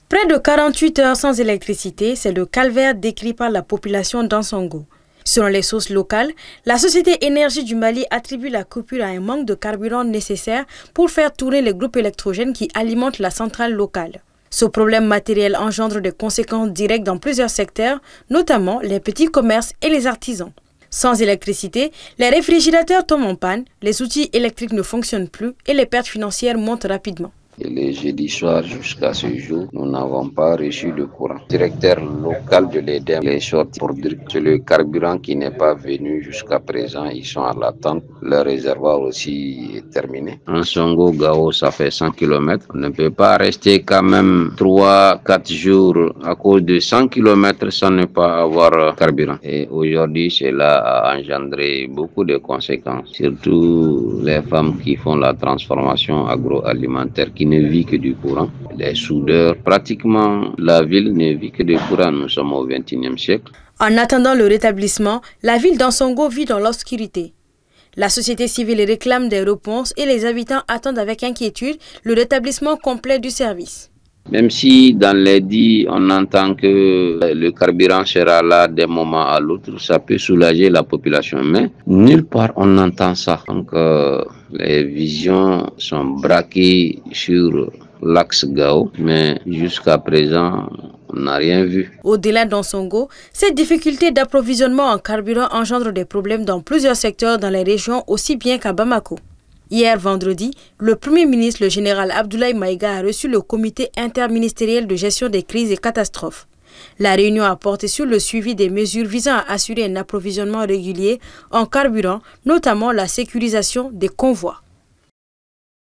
Près de 48 heures sans électricité, c'est le calvaire décrit par la population d'Ansongo. Selon les sources locales, la société Énergie du Mali attribue la coupure à un manque de carburant nécessaire pour faire tourner les groupes électrogènes qui alimentent la centrale locale. Ce problème matériel engendre des conséquences directes dans plusieurs secteurs, notamment les petits commerces et les artisans. Sans électricité, les réfrigérateurs tombent en panne, les outils électriques ne fonctionnent plus et les pertes financières montent rapidement. Et le jeudi soir jusqu'à ce jour, nous n'avons pas reçu de courant. Le directeur local de l'EDEM est sorti pour dire que c'est le carburant qui n'est pas venu jusqu'à présent. Ils sont à l'attente. Le réservoir aussi est terminé. Ansongo Gao, ça fait 100 km. On ne peut pas rester quand même 3-4 jours à cause de 100 km sans ne pas avoir carburant. Et aujourd'hui, cela a engendré beaucoup de conséquences, surtout les femmes qui font la transformation agroalimentaire qui ne vit que du courant. Les soudeurs, pratiquement la ville ne vit que du courant. Nous sommes au XXIe siècle. En attendant le rétablissement, la ville d'Ansongo vit dans l'obscurité. La société civile réclame des réponses et les habitants attendent avec inquiétude le rétablissement complet du service. Même si dans les dits, on entend que le carburant sera là d'un moment à l'autre, ça peut soulager la population. Mais nulle part on entend ça. Donc les visions sont braquées sur l'axe Gao, mais jusqu'à présent, on n'a rien vu. Au-delà d'Ansongo, cette difficulté d'approvisionnement en carburant engendre des problèmes dans plusieurs secteurs dans les régions aussi bien qu'à Bamako. Hier vendredi, le Premier ministre, le général Abdoulaye Maïga, a reçu le comité interministériel de gestion des crises et catastrophes. La réunion a porté sur le suivi des mesures visant à assurer un approvisionnement régulier en carburant, notamment la sécurisation des convois.